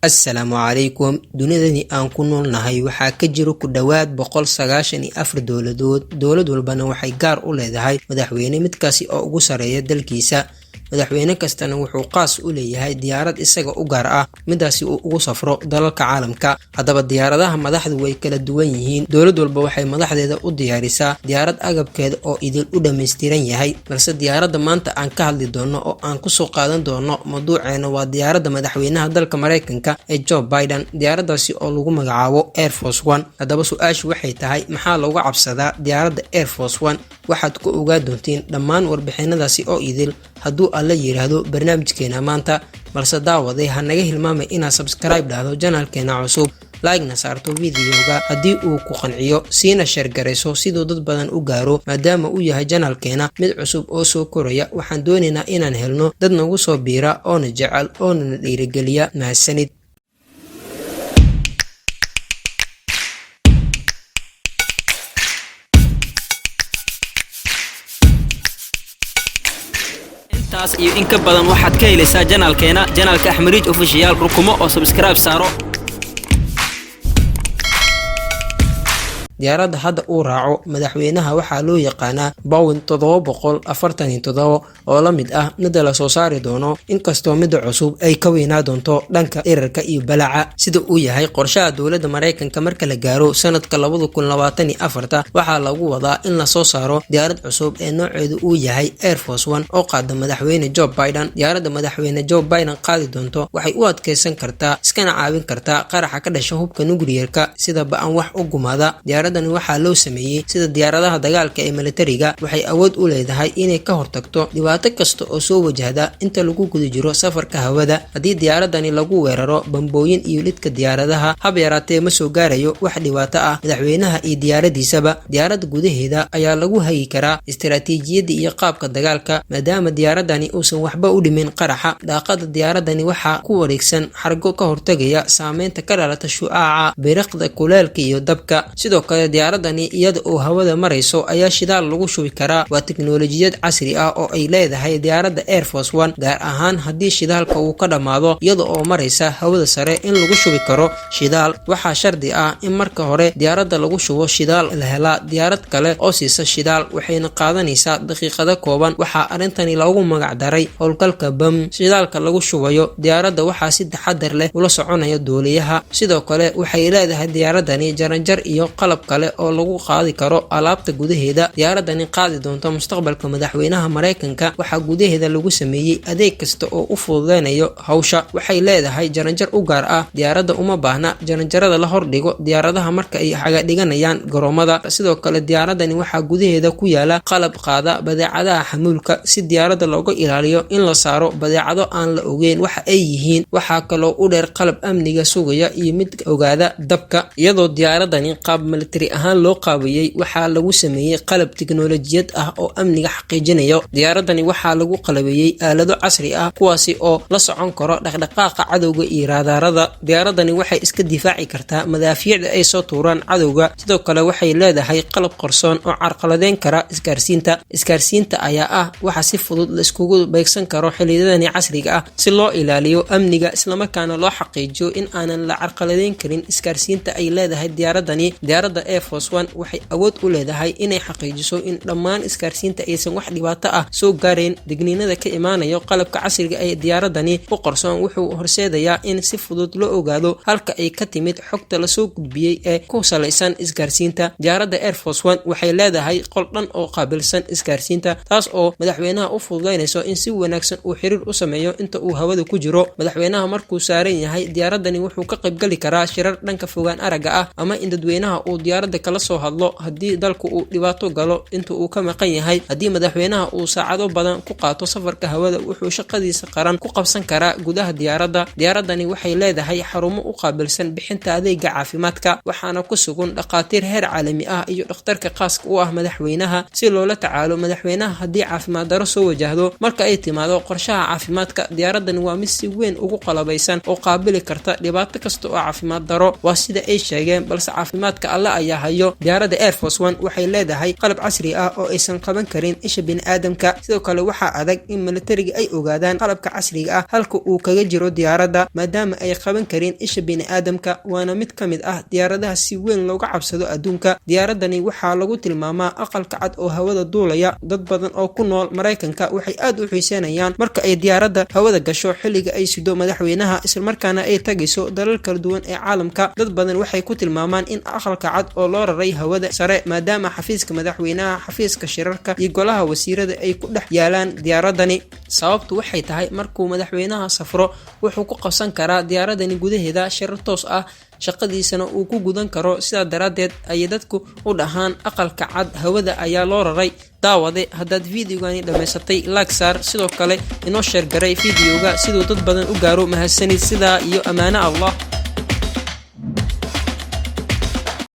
Assalaamu calaykum. Dunidani aan ku noolnahay waxaa ka jiro ku dhawaad 194 dowladood. Dowlad walbana waxay gaar u leedahay madaxweyne midkaasi oo ugu sareeya dalkiisa. madaxweyne kastana wuxuu qaas u leeyahay diyaarad isaga u gaar ah midaasi uu ugu safro dalalka caalamka. Haddaba diyaaradaha madaxdu way kala duwan yihiin. Dowlad walba waxay madaxdeeda u diyaarisaa diyaarad agabkeeda oo idil u dhameystiran yahay. Balse diyaaradda maanta aan ka hadli doono oo aan ku soo qaadan doono mawduuceena waa diyaaradda madaxweynaha dalka Mareykanka ee Joe Biden. Diyaaraddaasi oo lagu magacaabo Air Force One. Haddaba su'aashu waxay tahay maxaa looga cabsadaa diyaaradda Air Force One? Waxaad ku ogaa doontiin dhammaan warbixinadaasi oo idil hadduu alla yiraahdo barnaamijkeena maanta. Balse daawaday ha naga hilmaamay inaad subscribe dhahdo channelkeena cusub, like-na saarto videoga haddii uu ku qanciyo, siina share garayso sidoo dad badan u gaaro maadaama uu yahay channelkeena mid cusub oo soo koraya. Waxaan doonaynaa inaan helno dad nagu soo biira oo na jecel oo na dhiirigeliya. Mahadsanid. taas iyo in ka badan waxaad ka helaysaa channelkeena Axmariij Official. rukumo oo subscribe saaro. diyaaradda hadda uu raaco madaxweynaha waxaa loo yaqaanaa Boeing 747 oo la mid ah midda la soo saari doono, inkastoo midda cusub ay ka weynaa doonto dhanka dhererka iyo balaca. Sida uu yahay qorshaha dowladda Mareykanka marka la gaaro sanadka 2024 waxaa lagu wadaa in la soo saaro diyaarad cusub ee nooceedu uu yahay Air Force One oo qaada madaxweyne Joe Biden. Diyaaradda madaxweyne Joe Biden qaadi doonto waxay u adkeysan kartaa iskana caawin kartaa qaraxa ka dhasha hubka nuclear-ka sida ba'an wax u gumaada. diyaaradani waxaa loo sameeyay sida diyaaradaha dagaalka ee militariga. Waxay awood u leedahay inay ka hortagto dhibaato kasta oo soo wajahda inta lagu guda jiro safarka hawada. Haddii diyaaradani lagu weeraro bambooyin iyo lidka diyaaradaha, hab yaraatee ma soo gaarayo wax dhibaato ah madaxweynaha iyo diyaaradiisaba. diyaaradda gudaheeda ayaa lagu hagi karaa istiraatiijiyadda iyo qaabka dagaalka maadaama diyaaradani uusan waxba u dhimin qaraxa. daaqada diyaaradani waxaa ku wareegsan xargo ka hortagaya saameynta ka dhalata shucaaca, biriqda, kuleelka iyo dabka. Sidoo kale diyaaradani iyada oo hawada marayso ayaa shidaal lagu shubi karaa. Waa tiknoolajiyad casri ah oo ay leedahay diyaaradda Air Force One, gaar ahaan haddii shidaalka uu ka dhamaado iyada oo maraysa hawada sare in lagu shubi karo shidaal. Waxaa shardi ah in marka hore diyaaradda lagu shubo shidaal la helaa diyaarad kale oo siisa shidaal, waxayna qaadanaysaa daqiiqado kooban. Waxaa arintani loogu magac daray howlgalka BAM. shidaalka lagu shubayo diyaaradda waxaa si taxadar leh ula soconaya duuliyaha. Sidoo kale waxay leedahay diyaaradani jaranjar iyo qalab kale oo lagu qaadi karo alaabta gudaheeda. diyaaradani qaadi doonto mustaqbalka madaxweynaha Mareykanka. waxaa gudaheeda lagu sameeyay adeeg kasta oo u fududeynayo hawsha. waxay leedahay jaranjar u gaar ah. diyaaradda uma baahna jaranjarada la hordhigo diyaaradaha marka ay xaga dhiganayaan garoomada. sidoo kale diyaaradani waxaa gudaheeda ku yaala qalab qaada badeecadaha xamuulka si diyaaradda looga ilaaliyo in la saaro badeecado aan la ogeyn waxa ay yihiin. waxaa kaloo u dheer qalab amniga sugaya iyo mid ogaada dabka. iyadoo diyaaradani qaab military ahaan loo qaabiyay, waxaa lagu sameeyay qalab tiknoolajiyad ah oo amniga xaqiijinayo. diyaaradani waxaa lagu qalabeeyay aalado casri ah kuwaasi oo la socon karo dhaqdhaqaaqa cadowga iyo raadaarada. diyaaradani waxay iska difaaci kartaa madaafiicda ay soo tuuraan cadowga. sidoo kale waxay leedahay qalab qarsoon oo carqaladeyn kara isgaarsiinta ayaa ah waxa si fudud la iskugu beegsan karo xilliyadani casriga ah si loo ilaaliyo amniga islamarkaana loo xaqiijiyo in aanan la carqaladeyn karin isgaarsiinta ay leedahay diyaaradani. diyaaradda Air Force One waxay awood u leedahay inay xaqiijiso in dhammaan isgaarsiinta aysan wax dhibaato ah soo gaareen. digniinada ka imaanayo qalabka casriga ee diyaaradani u qarsoon wuxuu horseedayaa in si fudud loo ogaado halka ay ka timid xogta la soo gudbiyay ee ku salaysan isgaarsiinta. diyaaradda Air Force One waxay leedahay qol dhan oo qaabilsan isgaarsiinta, taas oo madaxweynaha u fududeynayso in si wanaagsan uu xiriir u sameeyo inta uu hawada ku jiro. madaxweynaha markuu saaran yahay diyaaradani wuxuu ka qayb gali karaa shirar dhanka fogaan aragga ah ama in dadweynaha uu diyaaradda kala soo hadlo haddii dalku uu dhibaato galo inta uu ka maqan yahay. haddii madaxweynaha uu saacado badan ku qaato safarka hawada, wuxuu shaqadiisa qaran ku qabsan karaa gudaha diyaaradda. diyaaradani waxay leedahay xarumo u qaabilsan bixinta adeega caafimaadka, waxaana ku sugan dhaqaatiir heer caalami ah iyo dhakhtarka khaaska u ah madaxweynaha si loola tacaalo madaxweynaha haddii caafimaad daro soo wajahdo. marka ay timaado qorshaha caafimaadka, diyaaradani waa mid si weyn ugu qalabaysan oo qaabili karta dhibaato kasta oo caafimaad daro. waa sida ay sheegeen, balse caafimaadka alle ayaa hayo diyaaradda Air Force One waxay leedahay qalab casri ah oo aysan qaban karin isha bini'aadamka. sidoo kale waxaa adag in militariga ay ogaadaan qalabka casriga ah halka uu kaga jiro diyaaradda maadaama ay qaban karin isha bini'aadamka. waana mid ka mid ah diyaaradaha si weyn looga cabsado adduunka. diyaaradani waxaa lagu tilmaamaa aqalka cad oo hawada duulaya. dad badan oo ku nool Mareykanka waxay aad u xiiseynayaan marka ay diyaaradda hawada gasho xilliga ay sido madaxweynaha islamarkaana ay tagayso dalal kala duwan ee caalamka. dad badan waxay ku tilmaamaan in aqalka cad oo loo raray hawada sare maadaama xafiiska madaxweynaha, xafiiska shirarka iyo golaha wasiirada ay ku dhex yaalaan diyaaradani. sababtu waxay tahay markuu madaxweynaha safro wuxuu ku qabsan karaa diyaaradani gudaheeda shirar toos ah, shaqadiisana uu ku gudan karo. sidaa daraadeed ayay dadku u dhahaan aqalka cad hawada ayaa loo raray. daawade haddaad fiidiyogani dhammaysatay laag saar, sidoo kale inoo sheer garay fiidiyowga siduu dad badan u gaaro. mahadsanid, sidaa iyo ammaano Allah.